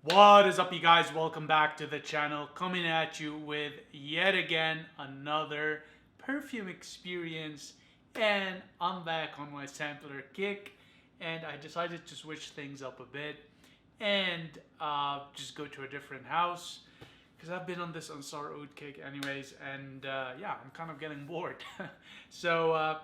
What is up, you guys? Welcome back to the channel. Coming at you with yet again another perfume experience, and I'm back on my sampler kick. And I decided to switch things up a bit and just go to a different house because I've been on this Ansar Oud kick, anyways. And yeah, I'm kind of getting bored. So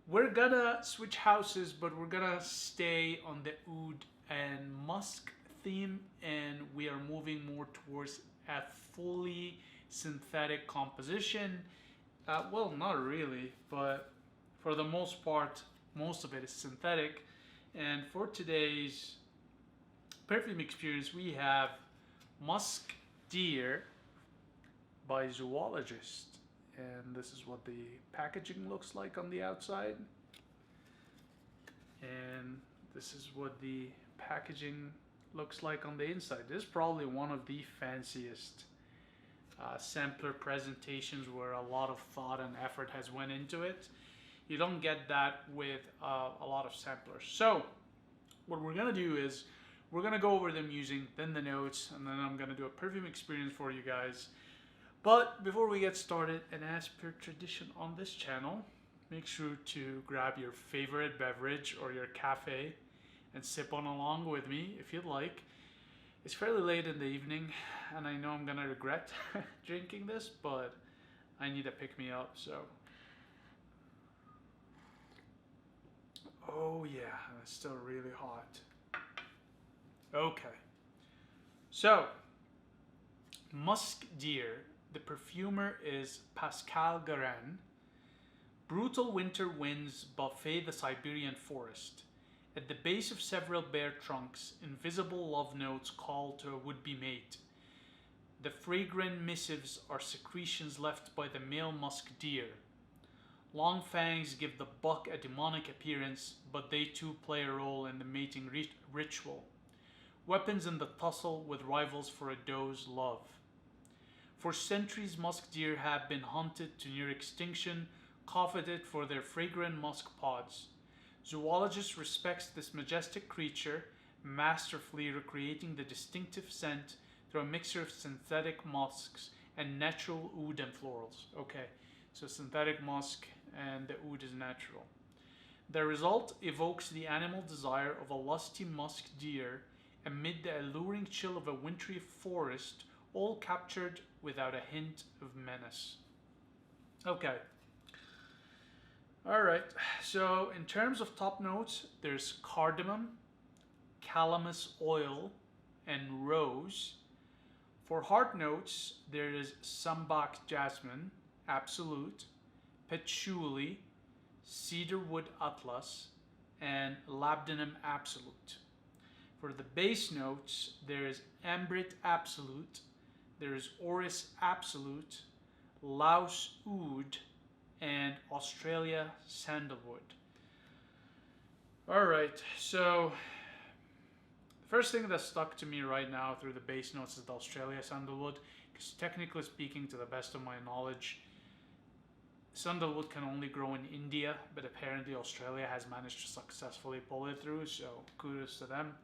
we're gonna switch houses, but we're gonna stay on the oud and musk theme, and we are moving more towards a fully synthetic composition. Well, not really, but for the most part, most of it is synthetic. And for today's perfume experience, we have Musk Deer by Zoologist. And this is what the packaging looks like on the outside. And this is what the packaging looks like on the inside. This is probably one of the fanciest sampler presentations where a lot of thought and effort has went into it. You don't get that with a lot of samplers. So what we're gonna do is we're gonna go over them using then the notes, and then I'm gonna do a perfume experience for you guys. But before we get started, and as per tradition on this channel, make sure to grab your favorite beverage or your cafe and sip on along with me if you'd like. It's fairly late in the evening, and I know I'm gonna regret drinking this, but I need a pick me up, so. Oh, yeah, it's still really hot. Okay, so Musk Deer, the perfumer is Pascal Garin. Brutal winter winds buffet the Siberian forest. At the base of several bare trunks, invisible love notes call to a would-be mate. The fragrant missives are secretions left by the male musk deer. Long fangs give the buck a demonic appearance, but they too play a role in the mating ritual. Weapons in the tussle with rivals for a doe's love. For centuries, musk deer have been hunted to near extinction, coveted for their fragrant musk pods. Zoologist respects this majestic creature, masterfully recreating the distinctive scent through a mixture of synthetic musks and natural oud and florals. Okay, so synthetic musk and the oud is natural. The result evokes the animal desire of a lusty musk deer amid the alluring chill of a wintry forest, all captured without a hint of menace. Okay. Alright, so in terms of top notes, there's cardamom, calamus oil, and rose. For heart notes, there is sambac jasmine, absolute, patchouli, cedarwood atlas, and labdanum absolute. For the base notes, there is ambrit absolute, there is orris absolute, Laos oud, and Australia sandalwood. Alright, so the first thing that stuck to me right now through the base notes is the Australia sandalwood, because technically speaking, to the best of my knowledge, sandalwood can only grow in India, but apparently Australia has managed to successfully pull it through, so kudos to them.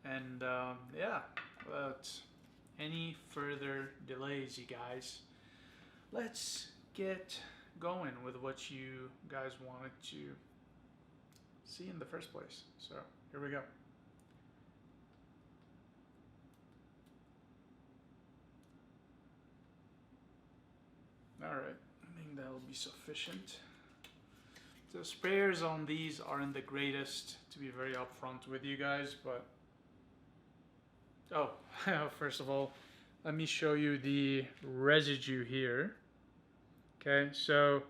And yeah, without any further delays, you guys, let's get going with what you guys wanted to see in the first place. So here we go. All right, I think that'll be sufficient. The sprayers on these aren't the greatest, to be very upfront with you guys, but oh, first of all, let me show you the residue here. Okay, so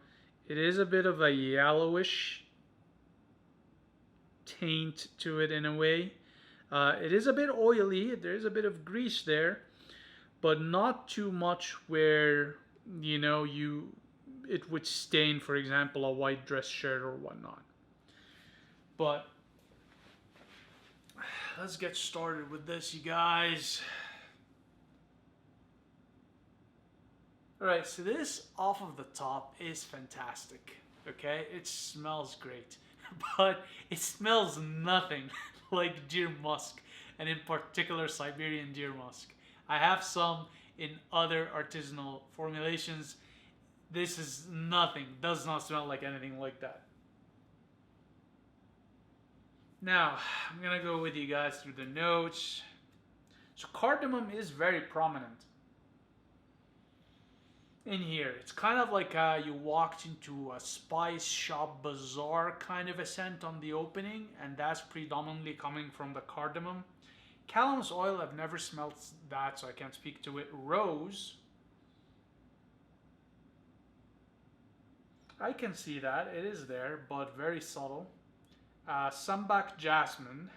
it is a bit of a yellowish taint to it in a way. It is a bit oily, there is a bit of grease there, but not too much where, it would stain, for example, a white dress shirt or whatnot. But let's get started with this, you guys. Alright, so this off of the top is fantastic. Okay, it smells great. but it smells nothing like deer musk, and in particular Siberian deer musk. I have some in other artisanal formulations. This is nothing, does not smell like anything like that. Now, I'm gonna go with you guys through the notes. So, cardamom is very prominent in here. It's kind of like you walked into a spice shop bazaar kind of a scent on the opening, and that's predominantly coming from the cardamom. Calamus oil, I've never smelled that, so I can't speak to it. Rose, I can see that, it is there, but very subtle. Sambac jasmine,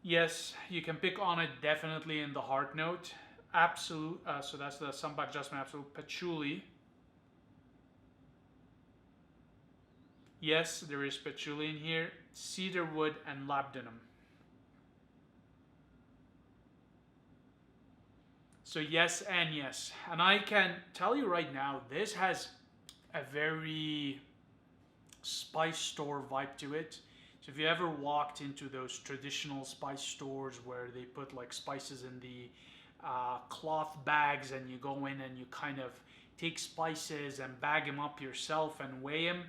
yes, you can pick on it definitely in the heart note. Absolute, so that's the Sambac jasmine, absolute patchouli. Yes, there is patchouli in here. Cedarwood and labdanum. So yes and yes. And I can tell you right now, this has a very spice store vibe to it. So if you ever walked into those traditional spice stores where they put like spices in the cloth bags, and you go in and you kind of take spices and bag them up yourself and weigh them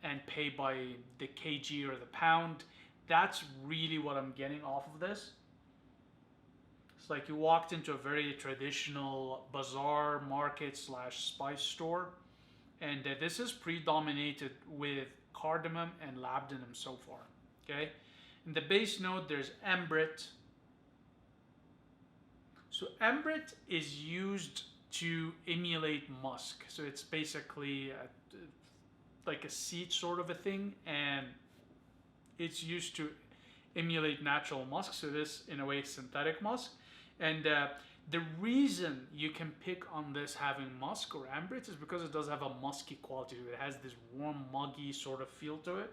and pay by the kg or the pound, that's really what I'm getting off of this. It's like you walked into a very traditional bazaar market slash spice store, and this is predominated with cardamom and labdanum so far. Okay, in the base note there's ambrit. So ambrit is used to emulate musk. So it's basically like a seed sort of a thing, and it's used to emulate natural musk. So this, in a way, synthetic musk. And the reason you can pick on this having musk or ambrit is because it does have a musky quality to it. It has this warm, muggy sort of feel to it,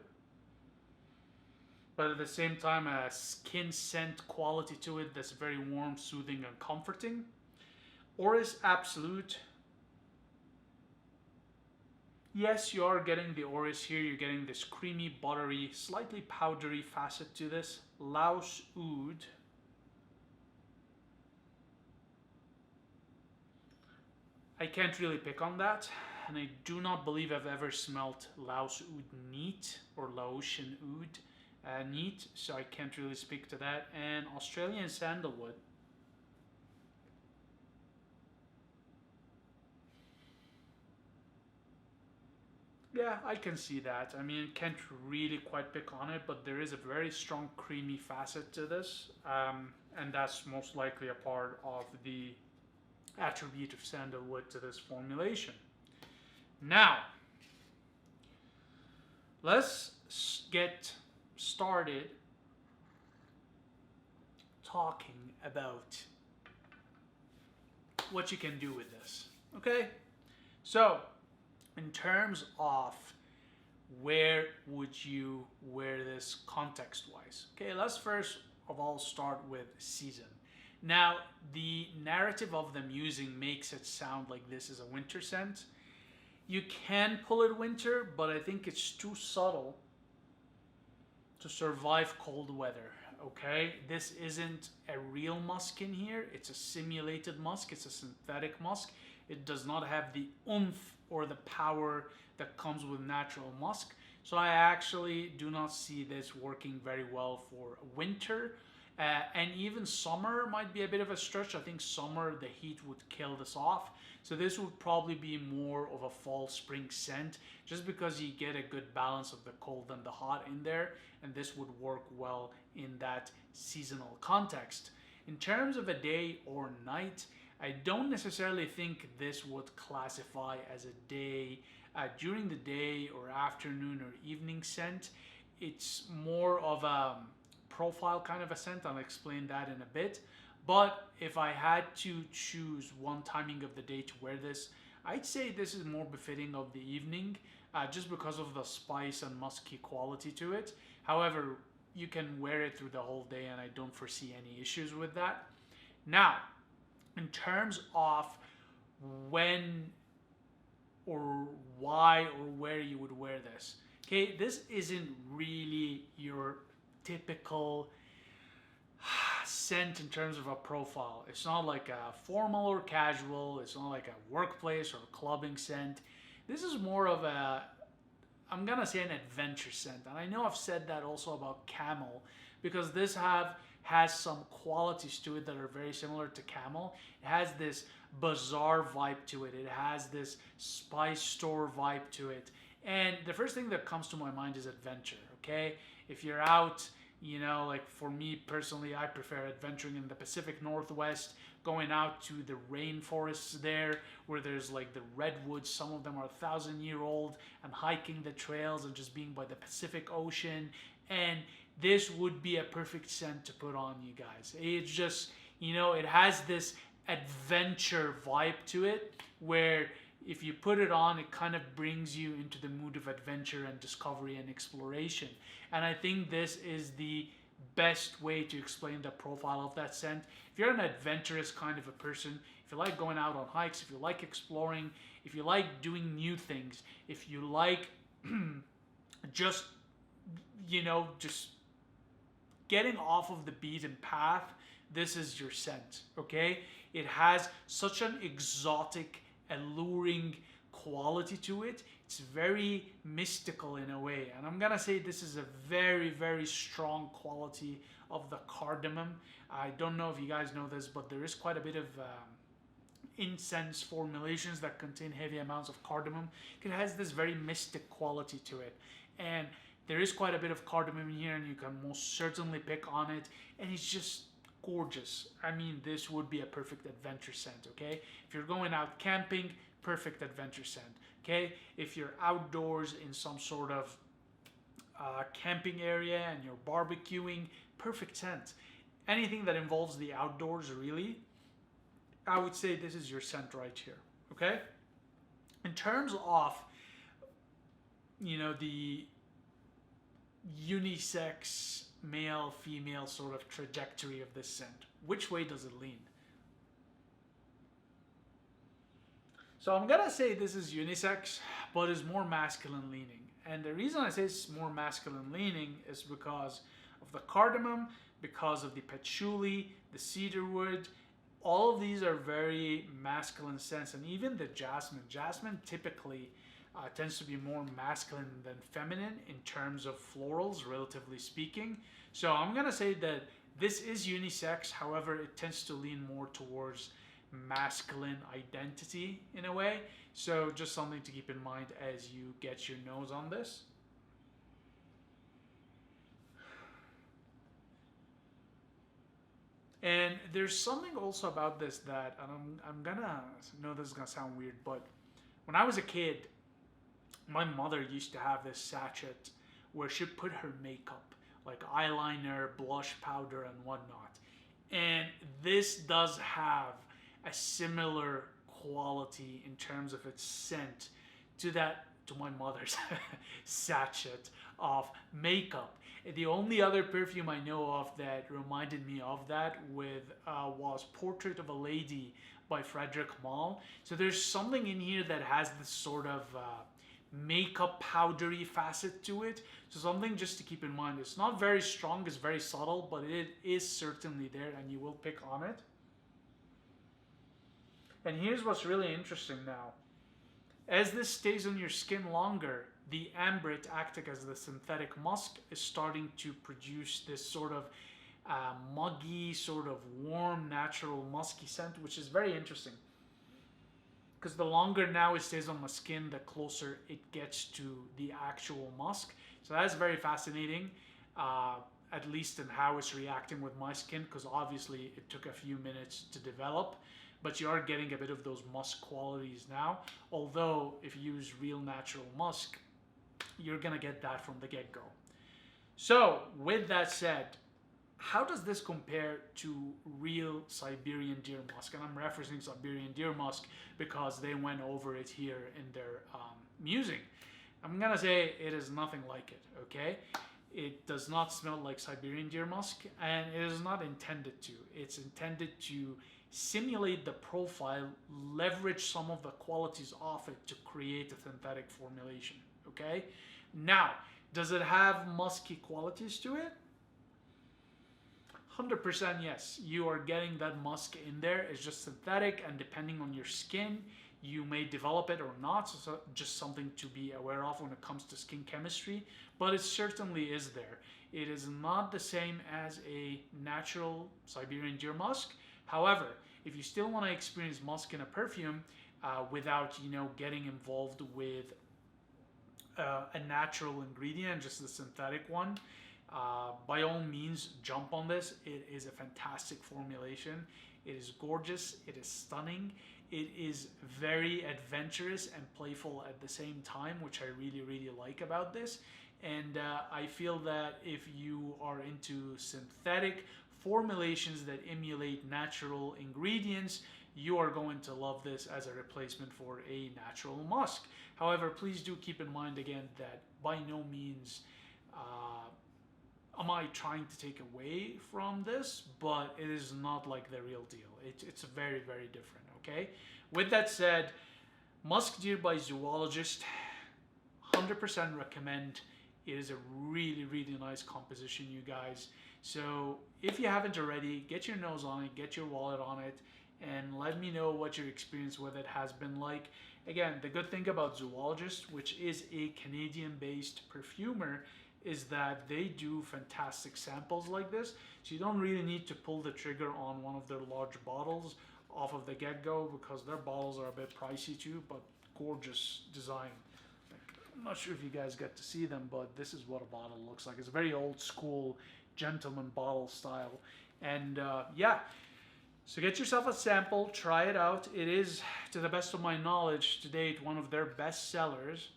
but at the same time a skin scent quality to it that's very warm, soothing, and comforting. Orris Absolute. Yes, you are getting the Orris here. You're getting this creamy, buttery, slightly powdery facet to this. Laos Oud. I can't really pick on that, and I do not believe I've ever smelt Laos Oud neat or Laotian Oud neat, so I can't really speak to that. And Australian Sandalwood. Yeah, I can see that. I mean, can't really quite pick on it, but there is a very strong creamy facet to this, and that's most likely a part of the attribute of sandalwood to this formulation. Now, let's get started talking about what you can do with this. Okay? So, in terms of where would you wear this context wise? Okay, let's first of all start with season. Now, the narrative of them using makes it sound like this is a winter scent. You can pull it winter, but I think it's too subtle to survive cold weather. Okay, this isn't a real musk in here. It's a simulated musk. It's a synthetic musk. It does not have the oomph or the power that comes with natural musk. So I actually do not see this working very well for winter. And even summer might be a bit of a stretch. I think summer, the heat would kill this off. So this would probably be more of a fall spring scent, just because you get a good balance of the cold and the hot in there. And this would work well in that seasonal context. In terms of a day or night, I don't necessarily think this would classify as a day, during the day or afternoon or evening scent. It's more of a profile kind of a scent. I'll explain that in a bit. But if I had to choose one timing of the day to wear this, I'd say this is more befitting of the evening, just because of the spice and musky quality to it. However, you can wear it through the whole day, and I don't foresee any issues with that. Now, in terms of when or why or where you would wear this. Okay, this isn't really your typical scent in terms of a profile. It's not like a formal or casual. It's not like a workplace or clubbing scent. This is more of a, I'm gonna say, an adventure scent. And I know I've said that also about Camel, because this has some qualities to it that are very similar to Camel. It has this bazaar vibe to it. It has this spice store vibe to it. And the first thing that comes to my mind is adventure, okay? If you're out, you know, like for me personally, I prefer adventuring in the Pacific Northwest, going out to the rainforests there where there's like the redwoods, some of them are 1,000-year-old, and hiking the trails and just being by the Pacific Ocean. And this would be a perfect scent to put on, you guys. It's just, you know, it has this adventure vibe to it where if you put it on, it kind of brings you into the mood of adventure and discovery and exploration. And I think this is the best way to explain the profile of that scent. If you're an adventurous kind of a person, if you like going out on hikes, if you like exploring, if you like doing new things, if you like just, you know, just getting off of the beaten path, this is your scent, okay? It has such an exotic, alluring quality to it. It's very mystical in a way, and I'm gonna say this is a very, very strong quality of the cardamom. I don't know if you guys know this, but there is quite a bit of incense formulations that contain heavy amounts of cardamom. It has this very mystic quality to it, and there is quite a bit of cardamom in here, and you can most certainly pick on it, and it's just gorgeous. I mean, this would be a perfect adventure scent, okay? If you're going out camping, perfect adventure scent, okay? If you're outdoors in some sort of camping area and you're barbecuing, perfect scent. Anything that involves the outdoors, really, I would say this is your scent right here, okay? In terms of, you know, the unisex male female sort of trajectory of this scent, which way does it lean? So I'm gonna say this is unisex, but is more masculine leaning. And the reason I say it's more masculine leaning is because of the cardamom, because of the patchouli, the cedarwood. All of these are very masculine scents, and even the jasmine. Jasmine typically tends to be more masculine than feminine in terms of florals, relatively speaking. So I'm gonna say that this is unisex, however, it tends to lean more towards masculine identity in a way. So just something to keep in mind as you get your nose on this. And there's something also about this that, and I'm gonna know this is gonna sound weird, but when I was a kid, my mother used to have this sachet where she put her makeup, like eyeliner, blush powder, and whatnot. And this does have a similar quality in terms of its scent to my mother's sachet of makeup. The only other perfume I know of that reminded me of that was Portrait of a Lady by Frederic Malle. So there's something in here that has this sort of makeup powdery facet to it. So something just to keep in mind. It's not very strong, it's very subtle, but it is certainly there and you will pick on it. And here's what's really interesting now. As this stays on your skin longer, the ambrit, acting as the synthetic musk, is starting to produce this sort of muggy, sort of warm, natural musky scent, which is very interesting. Because the longer now it stays on my skin, the closer it gets to the actual musk. So that's very fascinating, at least in how it's reacting with my skin, because obviously it took a few minutes to develop. But you are getting a bit of those musk qualities now. Although if you use real natural musk, you're gonna get that from the get-go. So with that said, how does this compare to real Siberian deer musk? And I'm referencing Siberian deer musk because they went over it here in their musing. I'm gonna say it is nothing like it, okay? It does not smell like Siberian deer musk, and it is not intended to. It's intended to simulate the profile, leverage some of the qualities of it to create a synthetic formulation. Okay? Now, does it have musky qualities to it? 100% yes. You are getting that musk in there. It's just synthetic, and depending on your skin, you may develop it or not. So just something to be aware of when it comes to skin chemistry, but it certainly is there. It is not the same as a natural Siberian deer musk. However, if you still want to experience musk in a perfume without, getting involved with a natural ingredient, just the synthetic one, by all means, jump on this. It is a fantastic formulation. It is gorgeous. It is stunning. It is very adventurous and playful at the same time, which I really, really like about this. And I feel that if you are into synthetic formulations that emulate natural ingredients, you are going to love this as a replacement for a natural musk. However, please do keep in mind again that by no means am I trying to take away from this, but it is not like the real deal. It's very, very different, okay? With that said, Musk Deer by Zoologist, 100% recommend. It is a really, really nice composition, you guys. So if you haven't already, get your nose on it, get your wallet on it, and let me know what your experience with it has been like. Again, the good thing about Zoologist, which is a Canadian-based perfumer, is that they do fantastic samples like this. So you don't really need to pull the trigger on one of their large bottles off of the get-go, because their bottles are a bit pricey too, but gorgeous design. I'm not sure if you guys get to see them, but this is what a bottle looks like. It's a very old school gentleman bottle style. And yeah, so get yourself a sample, try it out. It is, to the best of my knowledge to date, one of their best sellers.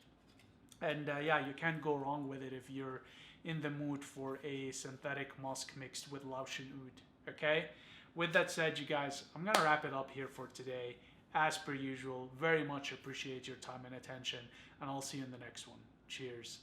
And yeah, you can't go wrong with it if you're in the mood for a synthetic musk mixed with Laotian oud. Okay? With that said, you guys, I'm going to wrap it up here for today. As per usual, very much appreciate your time and attention, and I'll see you in the next one. Cheers.